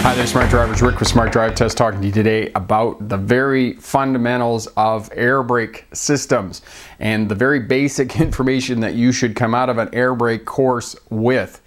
Hi there, Smart Drivers. Rick with Smart Drive Test talking to you today about the very fundamentals of air brake systems and the very basic information that you should come out of an air brake course with.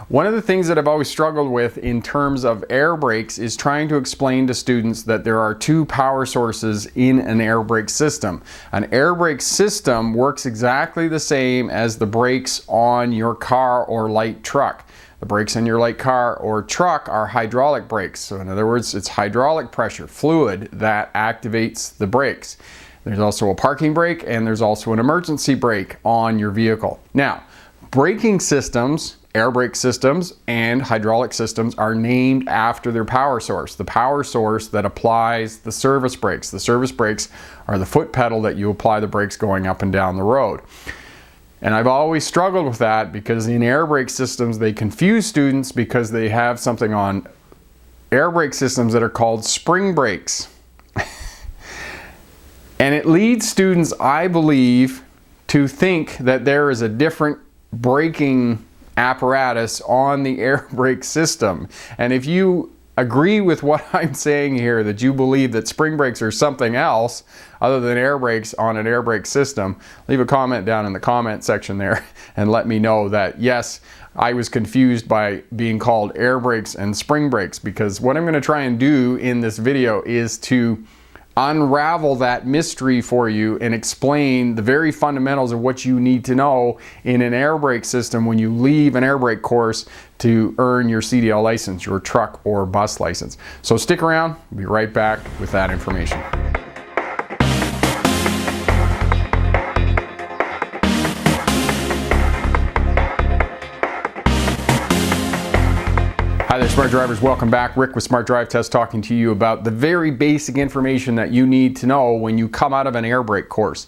One of the things that I've always struggled with in terms of air brakes is trying to explain to students that there are two power sources in an air brake system. An air brake system works exactly the same as the brakes on your car or light truck. The brakes on your light car or truck are hydraulic brakes. So in other words, it's hydraulic pressure, fluid, that activates the brakes. There's also a parking brake and there's also an emergency brake on your vehicle. Now, braking systems, air brake systems and hydraulic systems are named after their power source, the power source that applies the service brakes. The service brakes are the foot pedal that you apply the brakes going up and down the road. And I've always struggled with that because in air brake systems they confuse students because they have something on air brake systems that are called spring brakes. And it leads students, I believe, to think that there is a different braking apparatus on the air brake system. And if you agree with what I'm saying here, that you believe that spring brakes are something else other than air brakes on an air brake system, leave a comment down in the comment section there and let me know that yes, I was confused by being called air brakes and spring brakes, because what I'm going to try and do in this video is to unravel that mystery for you and explain the very fundamentals of what you need to know in an air brake system when you leave an air brake course to earn your CDL license, your truck or bus license. So stick around, we'll be right back with that information. Hi there, Smart Drivers. Welcome back. Rick with Smart Drive Test talking to you about the very basic information that you need to know when you come out of an air brake course.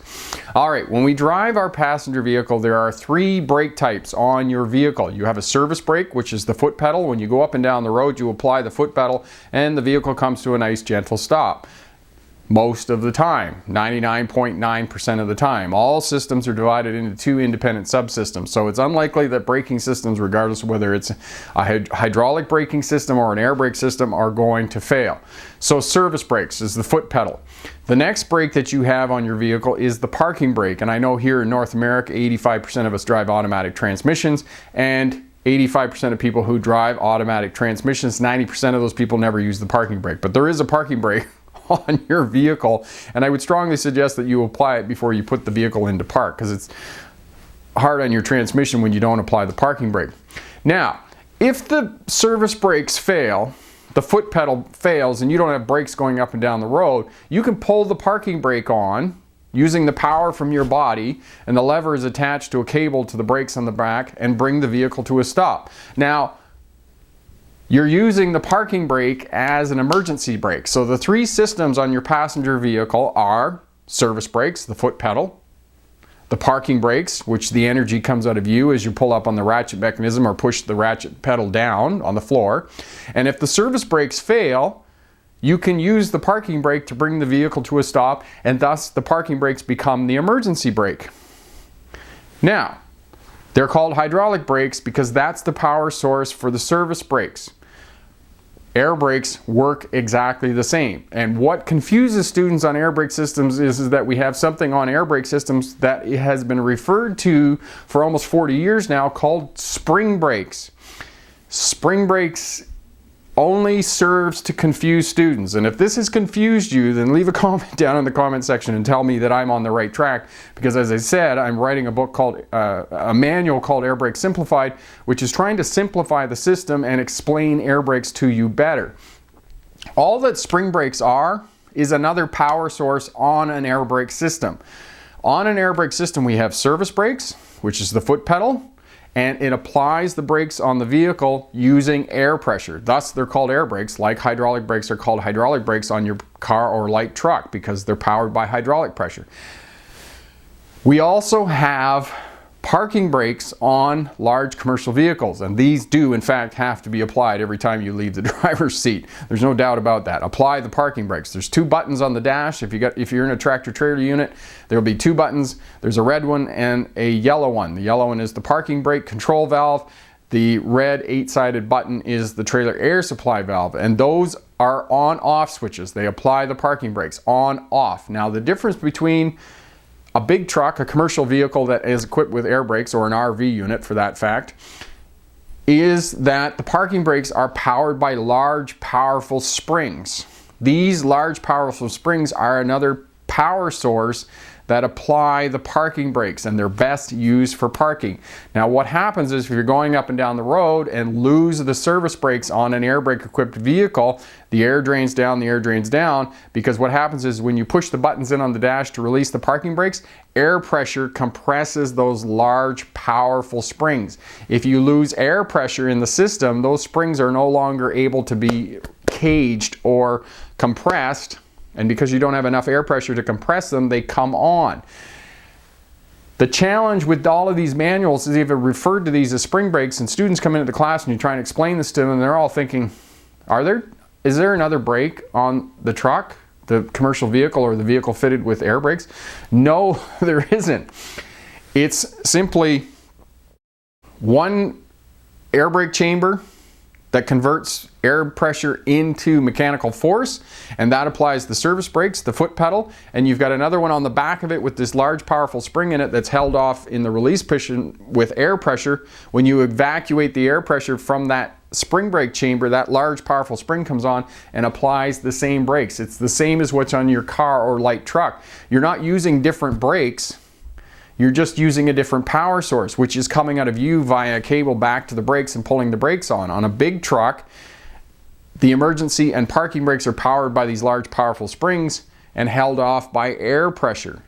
All right, when we drive our passenger vehicle, there are three brake types on your vehicle. You have a service brake, which is the foot pedal. When you go up and down the road, you apply the foot pedal and the vehicle comes to a nice gentle stop. Most of the time, 99.9% of the time. All systems are divided into two independent subsystems, so it's unlikely that braking systems, regardless of whether it's a hydraulic braking system or an air brake system, are going to fail. So service brakes is the foot pedal. The next brake that you have on your vehicle is the parking brake, and I know here in North America 85% of us drive automatic transmissions, and 85% of people who drive automatic transmissions, 90% of those people never use the parking brake. But there is a parking brake on your vehicle, and I would strongly suggest that you apply it before you put the vehicle into park, because it's hard on your transmission when you don't apply the parking brake. Now, if the service brakes fail, the foot pedal fails, and you don't have brakes going up and down the road, you can pull the parking brake on using the power from your body, and the lever is attached to a cable to the brakes on the back and bring the vehicle to a stop. Now, you're using the parking brake as an emergency brake. So the three systems on your passenger vehicle are service brakes, the foot pedal, the parking brakes, which the energy comes out of you as you pull up on the ratchet mechanism or push the ratchet pedal down on the floor. And if the service brakes fail, you can use the parking brake to bring the vehicle to a stop, and thus the parking brakes become the emergency brake. Now, they're called hydraulic brakes because that's the power source for the service brakes. Air brakes work exactly the same. And what confuses students on air brake systems is that we have something on air brake systems that has been referred to for almost 40 years now called spring brakes. Spring brakes only serves to confuse students, and if this has confused you, then leave a comment down in the comment section and tell me that I'm on the right track, because as I said, I'm writing a book called a manual called Air Brake Simplified, which is trying to simplify the system and explain air brakes to you better. All that spring brakes are is another power source on an air brake system. On an air brake system we have service brakes, which is the foot pedal, and it applies the brakes on the vehicle using air pressure. Thus, they're called air brakes, like hydraulic brakes are called hydraulic brakes on your car or light truck, because they're powered by hydraulic pressure. We also have parking brakes on large commercial vehicles, and these do in fact have to be applied every time you leave the driver's seat. There's no doubt about that. Apply the parking brakes. There's two buttons on the dash. If you're in a tractor trailer unit, there'll be two buttons. There's a red one and a yellow one. The yellow one is the parking brake control valve. The red 8-sided button is the trailer air supply valve, and those are on-off switches. They apply the parking brakes on-off. Now the difference between a big truck, a commercial vehicle that is equipped with air brakes, or an RV unit for that fact, is that the parking brakes are powered by large, powerful springs. These large, powerful springs are another power source that apply the parking brakes, and they're best used for parking. Now what happens is if you're going up and down the road and lose the service brakes on an air brake equipped vehicle, the air drains down, because what happens is when you push the buttons in on the dash to release the parking brakes, air pressure compresses those large, powerful springs. If you lose air pressure in the system, those springs are no longer able to be caged or compressed, and because you don't have enough air pressure to compress them, they come on. The challenge with all of these manuals is they've referred to these as spring brakes, and students come into the class and you try and explain this to them and they're all thinking, is there another brake on the truck, the commercial vehicle, or the vehicle fitted with air brakes? No, there isn't. It's simply one air brake chamber that converts air pressure into mechanical force, and that applies the service brakes, the foot pedal, and you've got another one on the back of it with this large powerful spring in it that's held off in the release position with air pressure. When you evacuate the air pressure from that spring brake chamber, that large powerful spring comes on and applies the same brakes. It's the same as what's on your car or light truck. You're not using different brakes. You're just using a different power source, which is coming out of you via a cable back to the brakes and pulling the brakes on. On a big truck, the emergency and parking brakes are powered by these large powerful springs and held off by air pressure.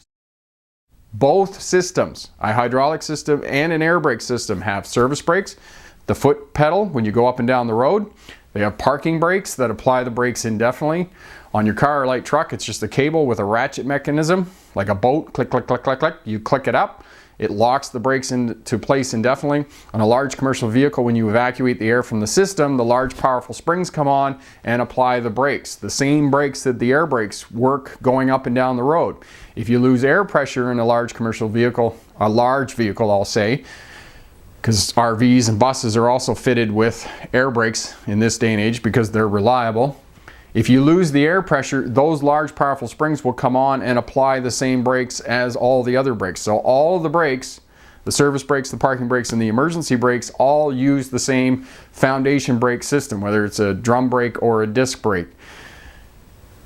Both systems, a hydraulic system and an air brake system, have service brakes, the foot pedal when you go up and down the road. They have parking brakes that apply the brakes indefinitely. On your car or light truck, it's just a cable with a ratchet mechanism, like a boat. Click, click, click, click, click. You click it up, it locks the brakes into place indefinitely. On a large commercial vehicle, when you evacuate the air from the system, the large powerful springs come on and apply the brakes. The same brakes that the air brakes work going up and down the road. If you lose air pressure in a large commercial vehicle, a large vehicle I'll say, because RVs and buses are also fitted with air brakes in this day and age because they're reliable. If you lose the air pressure, those large powerful springs will come on and apply the same brakes as all the other brakes. So all of the brakes, the service brakes, the parking brakes, and the emergency brakes all use the same foundation brake system, whether it's a drum brake or a disc brake.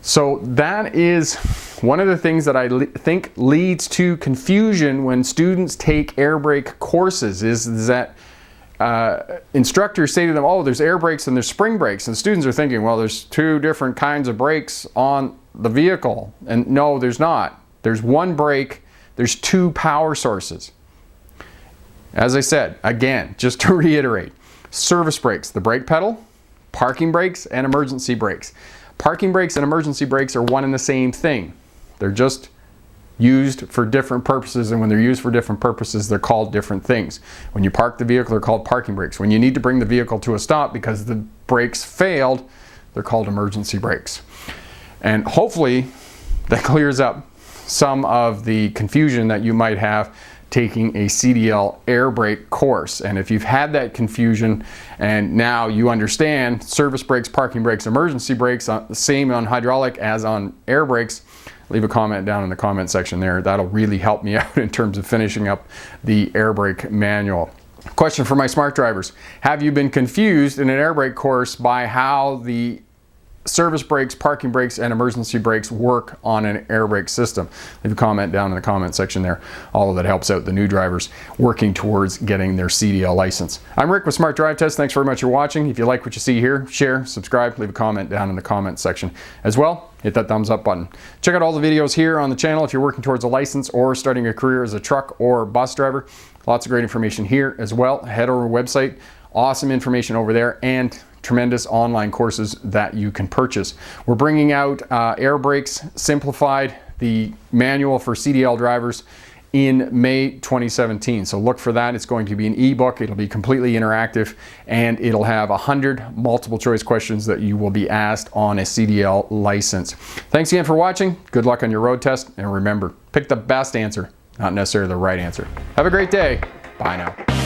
So that is one of the things that I think leads to confusion when students take air brake courses, is that instructors say to them, oh, there's air brakes and there's spring brakes, and students are thinking, well, there's two different kinds of brakes on the vehicle. And no, there's not. There's one brake, there's two power sources. As I said, again, just to reiterate, service brakes, the brake pedal, parking brakes, and emergency brakes. Parking brakes and emergency brakes are one and the same thing. They're just used for different purposes, and when they're used for different purposes, they're called different things. When you park the vehicle, they're called parking brakes. When you need to bring the vehicle to a stop because the brakes failed, they're called emergency brakes. And hopefully that clears up some of the confusion that you might have taking a CDL air brake course. And if you've had that confusion and now you understand service brakes, parking brakes, emergency brakes, the same on hydraulic as on air brakes, leave a comment down in the comment section there. That'll really help me out in terms of finishing up the air brake manual. Question for my smart drivers. Have you been confused in an air brake course by how the service brakes, parking brakes, and emergency brakes work on an air brake system? Leave a comment down in the comment section there. All of that helps out the new drivers working towards getting their CDL license. I'm Rick with Smart Drive Test. Thanks very much for watching. If you like what you see here, share, subscribe, leave a comment down in the comment section. As well, hit that thumbs up button. Check out all the videos here on the channel if you're working towards a license or starting a career as a truck or bus driver. Lots of great information here as well. Head over to our website. Awesome information over there, and tremendous online courses that you can purchase. We're bringing out Air Brakes Simplified, the manual for CDL drivers, in May 2017. So look for that. It's going to be an ebook. It'll be completely interactive, and it'll have 100 multiple choice questions that you will be asked on a CDL license. Thanks again for watching. Good luck on your road test, and remember, pick the best answer, not necessarily the right answer. Have a great day. Bye now.